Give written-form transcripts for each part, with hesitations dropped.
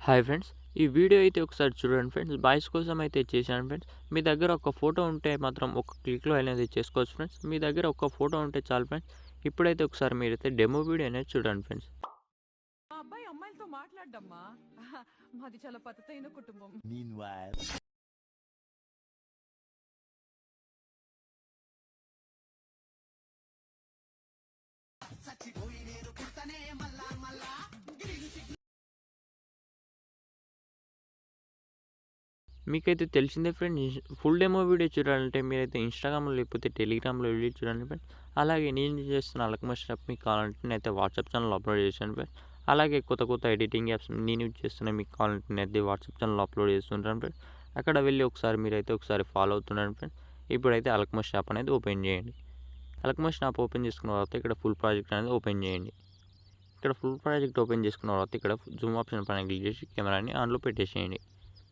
Hi friends. ఈ video అయితే ఒకసారి చూడండి ఫ్రెండ్స్. బాయ్స్ కోసం అయితే చేశాను ఫ్రెండ్స్. మీ దగ్గర ఒక ఫోటో ఉంటే మాత్రం ఒక క్లిక్‌లో అనేది చేసుకోవచ్చు ఫ్రెండ్స్. మీ దగ్గర ఒక ఫోటో ఉంటే చాలు ఫ్రెండ్స్. ఇప్పుడైతే ఒకసారి మీరైతే డెమో వీడియో అనేది చూడండి ఫ్రెండ్స్. మా అబ్బాయి అమ్మాయిలతో మాట్లాడమ్మా. మాది చాలా పద్ధతైన కుటుంబం. Meanwhile, మీకైతే తెలిసిందే ఫ్రెండ్స్. ఫుల్ డెమో వీడియో చూడాలంటే మీరైతే ఇన్‌స్టాగ్రామ్‌లో లేకపోతే టెలిగ్రామ్‌లో వెళ్ళి చూడండి ఫ్రెండ్స్. అలాగే నేను చేస్తున్న అలకమష్ స్టెప్ మీకు కావాలంటే నేనైతే వాట్సాప్ ఛానల్‌లో అప్లోడ్ చేశాను ఫ్రెండ్స్. అలాగే కొత్త కొత్త ఎడిటింగ్ యాప్స్ నేను యూజ్ చేస్తున్న మీకు కావాలంటే నేనైతే వాట్సాప్ ఛానల్‌లో అప్లోడ్ చేస్తుంటాను ఫ్రెండ్స్. అక్కడ వెళ్ళి ఒకసారి ఫాలో అవుతుండండి ఫ్రెండ్స్. ఇప్పుడైతే అలకమష్ యాప్ అనేది ఓపెన్ చేయండి. అలకమష్ యాప్ ఓపెన్ చేసుకున్న తర్వాత ఇక్కడ ఫుల్ ప్రాజెక్ట్ అనేది ఓపెన్ చేయండి. ఇక్కడ ఫుల్ ప్రాజెక్ట్ ఓపెన్ చేసుకున్న తర్వాత ఇక్కడ జూమ్ ఆప్షన్ పైన క్లిక్ చేసి కెమెరాని ఆన్లో పెట్టేసేయండి.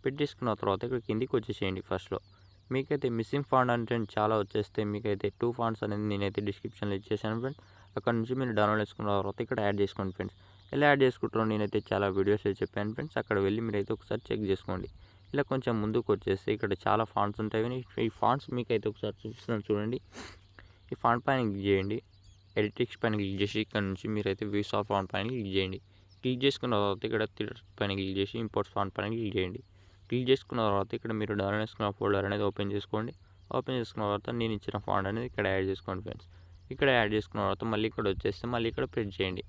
పెట్టేసుకున్న తర్వాత ఇక్కడ కిందికి వచ్చేసేయండి. ఫస్ట్లో మీకైతే మిస్సింగ్ ఫాంట్ అంటే చాలా వచ్చేస్తే మీకైతే 2 ఫాంట్స్ అనేది నేనైతే డిస్క్రిప్షన్లో ఇచ్చేసాను ఫ్రెండ్స్. అక్కడ నుంచి మీరు డౌన్లోడ్ చేసుకున్న తర్వాత ఇక్కడ యాడ్ చేసుకోండి ఫ్రెండ్స్. ఎలా యాడ్ చేసుకుంటారో నేనైతే చాలా వీడియోస్లో చెప్పాను ఫ్రెండ్స్. అక్కడ వెళ్ళి మీరైతే ఒకసారి చెక్ చేసుకోండి. ఇలా కొంచెం ముందుకు వచ్చేస్తే ఇక్కడ చాలా ఫాంట్స్ ఉంటాయి కానీ ఈ ఫాంట్స్ మీకైతే ఒకసారి చూపిస్తున్నాను చూడండి. ఈ ఫాంట్ పైన క్లిక్ చేయండి. ఎడిట్ టెక్స్ట్ పైన క్లిక్ చేసి ఇక్కడ నుంచి మీరైతే వ్యూస్ ఆఫ్ ఫాంట్ పైన క్లిక్ చేయండి. క్లిక్ చేసుకున్న తర్వాత ఇక్కడ థియేటర్ పైన క్లిక్ చేసి ఇంపోర్ట్ ఫాంట్ పైన క్లిక్ చేయండి. క్లిక్ చేసుకున్న తర్వాత ఇక్కడ మీరు డౌన్లోడ్ చేసుకున్న ఫోల్డర్ అనేది ఓపెన్ చేసుకోండి. ఓపెన్ చేసుకున్న తర్వాత నేను ఇచ్చిన ఫాంట్ అనేది ఇక్కడ యాడ్ చేసుకోండి ఫ్రెండ్స్. ఇక్కడ యాడ్ చేసుకున్న తర్వాత మళ్ళీ ఇక్కడ వచ్చేస్తే మళ్ళీ ఇక్కడ ప్రెస్ చేయండి.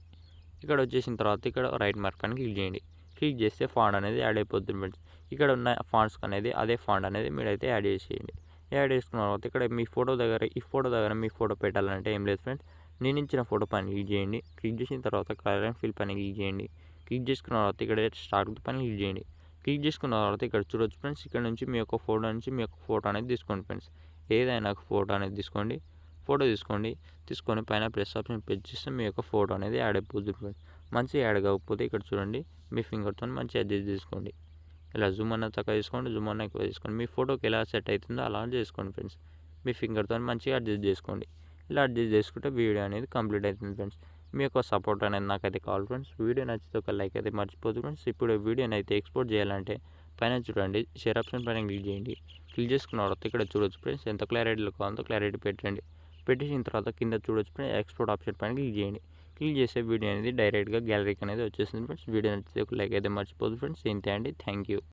ఇక్కడ వచ్చేసిన తర్వాత ఇక్కడ రైట్ మార్క్ పైన క్లిక్ చేయండి. క్లిక్ చేస్తే ఫాంట్ అనేది యాడ్ అయిపోతుంది ఫ్రెండ్స్. ఇక్కడ ఉన్న ఫాంట్స్ అనేది అదే ఫాంట్ అనేది మీరైతే యాడ్ చేసేయండి. యాడ్ చేసుకున్న తర్వాత ఇక్కడ మీ ఫోటో దగ్గర మీ ఫోటో పెట్టాలంటే ఏం లేదు ఫ్రెండ్స్. నేను ఇచ్చిన ఫోటో పైన క్లిక్ చేయండి. క్లిక్ చేసిన తర్వాత కలర్ అండ్ ఫిల్ పైన క్లిక్ చేయండి. క్లిక్ చేసుకున్న తర్వాత ఇక్కడ స్టార్ట్ పైన క్లిక్ చేయండి. క్లిక్ చేసుకున్న తర్వాత ఇక్కడ చూడొచ్చు ఫ్రెండ్స్. ఇక్కడ నుంచి మీ యొక్క ఫోటో నుంచి మీ యొక్క ఫోటో అనేది తీసుకోండి ఫ్రెండ్స్. ఏదైనా ఫోటో అనేది తీసుకోండి. తీసుకొని పైన ప్లస్ ఆప్షన్ ప్రెస్ చేస్తే మీ యొక్క ఫోటో అనేది యాడ్ అయిపోతుంది ఫ్రెండ్స్. మంచిగా యాడ్ కాకపోతే ఇక్కడ చూడండి మీ ఫింగర్తో మంచిగా అడ్జస్ట్ చేసుకోండి. ఇలా జూమ్ అన్న తక్కువ తీసుకోండి, జూమ్ అన్న ఎక్కువ తీసుకోండి. మీ ఫోటోకి ఎలా సెట్ అవుతుందో అలా చేసుకోండి ఫ్రెండ్స్. మీ ఫింగర్తో మంచిగా అడ్జస్ట్ చేసుకోండి. ఇలా అడ్జస్ట్ చేసుకుంటే వీడియో అనేది కంప్లీట్ అవుతుంది ఫ్రెండ్స్. మీ యొక్క సపోర్ట్ అనేది నాకైతే కావాలి ఫ్రెండ్స్. వీడియో నచ్చితే ఒక లైక్ అయితే మర్చిపోదు ఫ్రెండ్స్. ఇప్పుడు వీడియోని అయితే ఎక్స్పోర్ట్ చేయాలంటే పైన చూడండి షేర్ ఆప్షన్ పైన క్లిక్ చేయండి. క్లిక్ చేసుకున్న తర్వాత ఇక్కడ చూడొచ్చు ఫ్రెండ్స్. ఎంత క్లారిటీలో కావాలో క్లారిటీ పెట్టండి. పెట్టేసిన తర్వాత కింద చూడొచ్చు ఫ్రెండ్స్ ఎక్స్పోర్ట్ ఆప్షన్ పైన క్లిక్ చేయండి. క్లిక్ చేసే వీడియో అనేది డైరెక్ట్గా గ్యాలరీకి అనేది వచ్చేసింది ఫ్రెండ్స్. వీడియో నచ్చితే ఒక లైక్ అయితే మర్చిపోదు ఫ్రెండ్స్. ఇంతే అండి. Thank you.